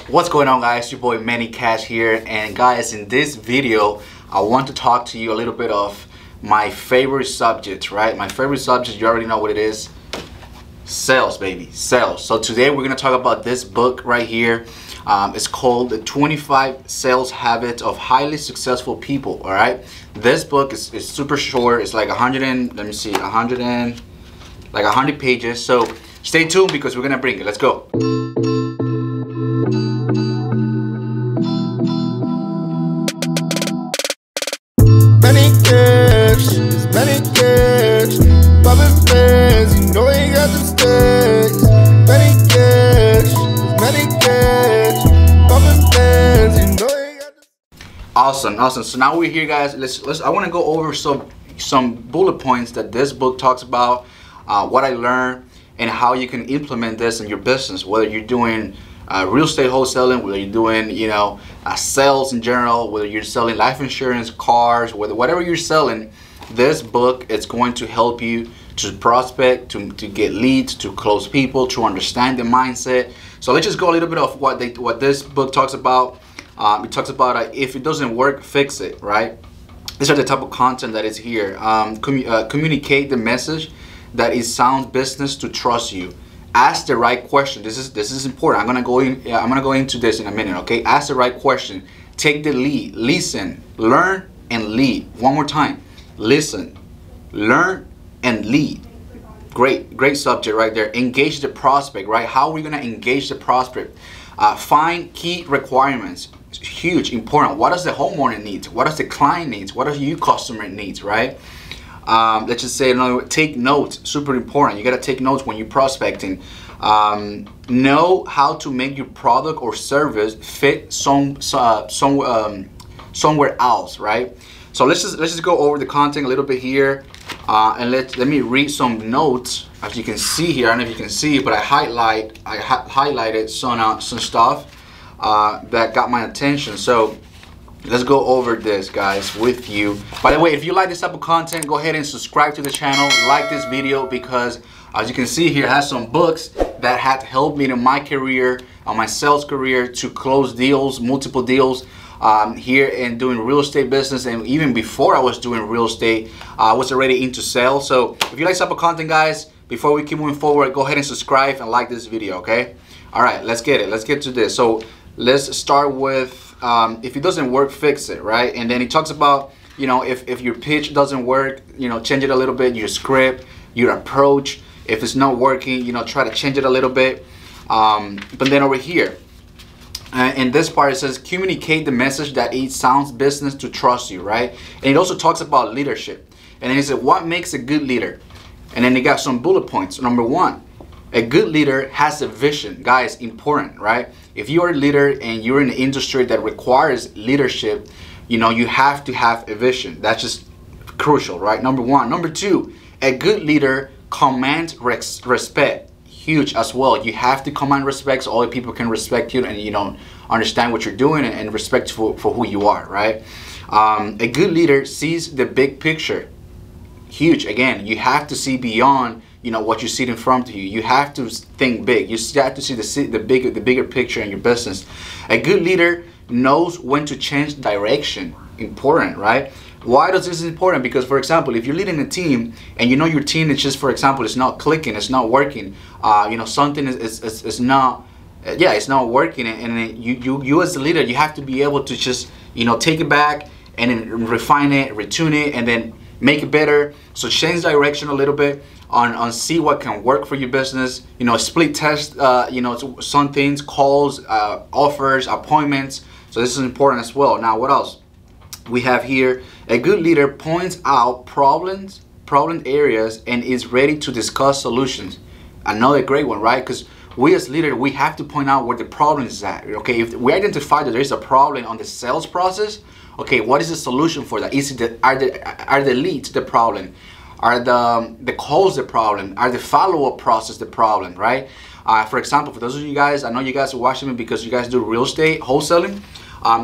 What's going on, guys? Your boy Manny Cash here, and guys, in this video I want to talk to you a little bit of my favorite subject, right? My favorite subject, you already know what it is. Sales, baby, sales. So today we're gonna talk about this book right here. It's called The 25 Sales Habits of Highly Successful People. All right, this book is super short. It's like 100 and let me see, 100 pages. So stay tuned because we're gonna bring it. Let's go. Poppin' fans, you know he got them stacks. Many cash, poppin' fans, you know he got them. Awesome. So now we're here, guys. I want to go over some bullet points that this book talks about, what I learned, and how you can implement this in your business. Whether you're doing real estate wholesaling, whether you're doing sales in general, whether you're selling life insurance, cars, whatever you're selling. This book is going to help you to prospect, to get leads, to close people, to understand the mindset. So let's just go a little bit of what this book talks about. It talks about if it doesn't work, fix it, right? These are the type of content that is here. Communicate the message that it sounds business to trust you. Ask the right question. This is important. I'm gonna go into this in a minute. Okay, ask the right question. Take the lead. Listen, learn, and lead. One more time. Listen, learn, and lead. Great subject right there. Engage the prospect, right? How are we gonna engage the prospect? Find key requirements. It's huge, important. What does the homeowner need? What does the client needs? What does your customer needs, right? Let's just say, take notes. Super important. You gotta take notes when you're prospecting. Know how to make your product or service fit somewhere else, right? So let's just go over the content a little bit here, and let me read some notes. As you can see here, I don't know if you can see, but I highlighted some stuff that got my attention. So let's go over this, guys, with you. By the way, if you like this type of content, go ahead and subscribe to the channel, like this video, because as you can see here, it has some books that had helped me in my career, my sales career, to close deals, multiple deals. Here and doing real estate business, and even before I was doing real estate, I was already into sales. So if you like this type of content, guys, before we keep moving forward, go ahead and subscribe and like this video, okay? All right, let's get it. Let's get to this. So let's start with if it doesn't work, fix it, right? And then he talks about, if your pitch doesn't work, change it a little bit, your script, your approach. If it's not working, try to change it a little bit. But then over here, in this part, it says communicate the message that it sounds business to trust you, right? And it also talks about leadership. And then he said, what makes a good leader? And then they got some bullet points. Number one, a good leader has a vision. Guys, important, right? If you are a leader and you're in an industry that requires leadership, you have to have a vision. That's just crucial, right? Number one. Number two, a good leader commands respect. Huge as well. You have to command respect so all the people can respect you, and understand what you're doing, and respect for who you are, right? A good leader sees the big picture. Huge. Again, you have to see beyond what you see in front of you. You have to think big. You have to see the bigger picture in your business. A good leader knows when to change direction. Important, right? Why does this is important? Because, for example, if you're leading a team and your team is just, for example, it's not clicking, it's not working, something is not, it's not working, and you as the leader, you have to be able to just, take it back and then refine it, retune it, and then make it better. So change direction a little bit on see what can work for your business. Split test, some things, calls, offers, appointments. So this is important as well. Now, what else? We have here, a good leader points out problem areas and is ready to discuss solutions. Another great one, right? Because we as leaders, we have to point out where the problem is at. Okay, if we identify that there is a problem on the sales process, okay, what is the solution for that? Is it are the leads the problem? Are the calls the problem? Are the follow-up process the problem, right? For example, for those of you guys, I know you guys are watching me because you guys do real estate wholesaling.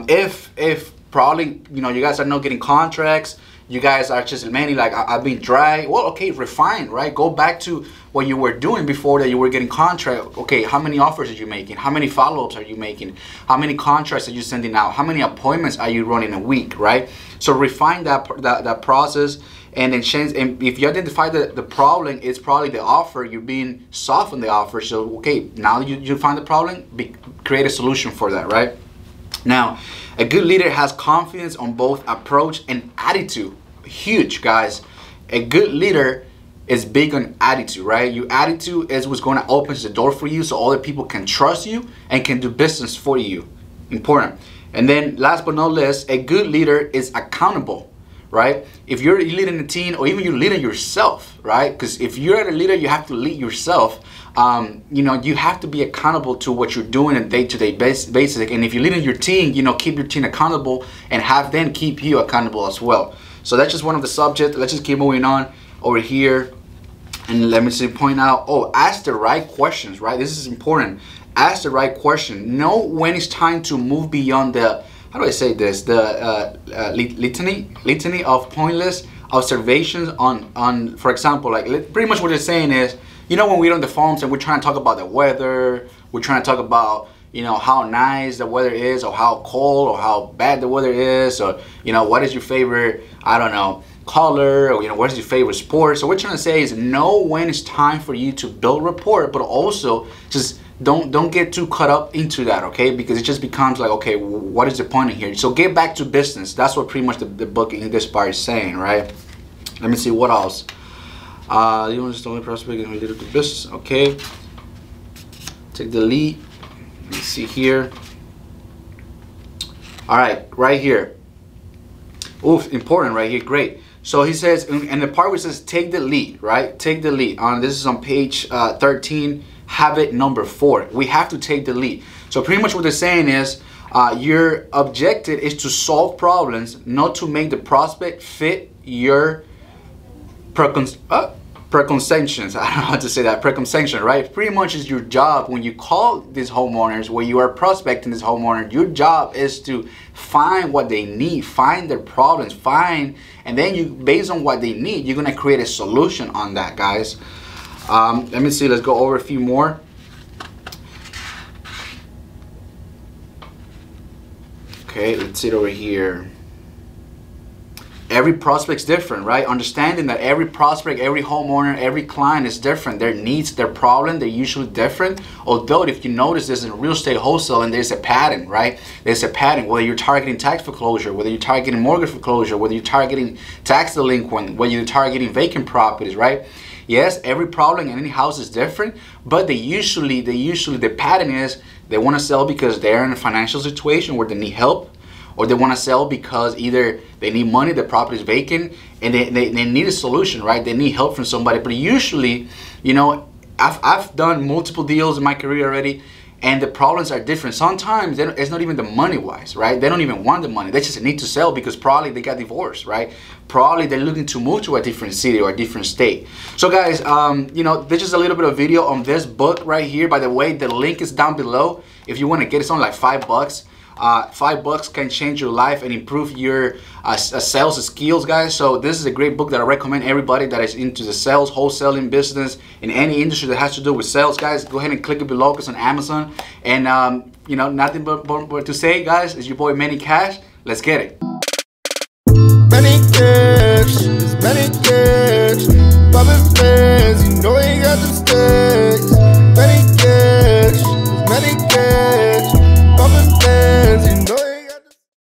If probably you guys are not getting contracts, you guys are just many like I've been dry. Well, okay, refine, right? Go back to what you were doing before that you were getting contract. Okay, how many offers are you making? How many follow-ups are you making? How many contracts are you sending out? How many appointments are you running a week, right? So refine that process, and then change. And if you identify the problem, it's probably the offer. You're being soft on the offer. So okay, now you find the problem, create a solution for that, right? Now, a good leader has confidence on both approach and attitude. Huge, guys. A good leader is big on attitude, right? Your attitude is what's going to open the door for you so other people can trust you and can do business for you. Important. And then last but not least, a good leader is accountable, right? If you're leading a team, or even you're leading yourself, right? Because if you're a leader, you have to lead yourself. You know, you have to be accountable to what you're doing on a day-to-day basis. And if you're leading your team, you know, keep your team accountable and have them keep you accountable as well. So that's just one of the subjects. Let's just keep moving on over here. And let me see, point out, oh, ask the right questions, right? This is important. Ask the right question. Know when it's time to move beyond the, how do I say this? The litany of pointless observations on, for example, like pretty much what they're saying is, you know, when we're on the phones and we're trying to talk about the weather, we're trying to talk about, you know, how nice the weather is, or how cold, or how bad the weather is, or, you know, what is your favorite, I don't know, color, or, you know, what is your favorite sport. So what we're trying to say is know when it's time for you to build rapport, but also just don't get too caught up into that, okay? Because it just becomes like, okay, what is the point in here? So get back to business. That's what pretty much the book in this part is saying, right? Let me see what else. You want to only prospect and lead to business, okay? Take the lead. Let me see here. All right, right here. Oof, important right here. Great. So he says, and the part where it says take the lead, right? Take the lead. This is on page 13, habit number 4. We have to take the lead. So pretty much what they're saying is your objective is to solve problems, not to make the prospect fit your preconceptions. I don't know how to say that. Preconception, right? Pretty much is your job when you call these homeowners, when you are prospecting this homeowner, your job is to find what they need, find their problems, and then you, based on what they need, you're gonna create a solution on that, guys. Let me see, let's go over a few more. Okay, let's see it over here. Every prospect's different, right? Understanding that every prospect, every homeowner, every client is different. Their needs, their problem, they're usually different. Although if you notice this in real estate wholesaling, there's a pattern, right? There's a pattern, whether you're targeting tax foreclosure, whether you're targeting mortgage foreclosure, whether you're targeting tax delinquent, whether you're targeting vacant properties, right? Yes, every problem in any house is different, but the pattern is they want to sell because they're in a financial situation where they need help, or they want to sell because either they need money, the property is vacant, and they need a solution, right? They need help from somebody. But usually, you know, I've done multiple deals in my career already, and the problems are different. Sometimes it's not even the money-wise, right? They don't even want the money. They just need to sell because probably they got divorced, right? Probably they're looking to move to a different city or a different state. So guys, you know, this is a little bit of video on this book right here. By the way, the link is down below. If you want to get it, it's only like $5. $5 can change your life and improve your sales skills, guys. So this is a great book that I recommend everybody that is into the sales, wholesaling business, in any industry that has to do with sales, guys. Go ahead and click it below, because on Amazon. And you know, nothing but to say, guys, it's your boy Manny Cash. Let's get it. Many cash, there's many cash. Poppin' fans, you know you got them.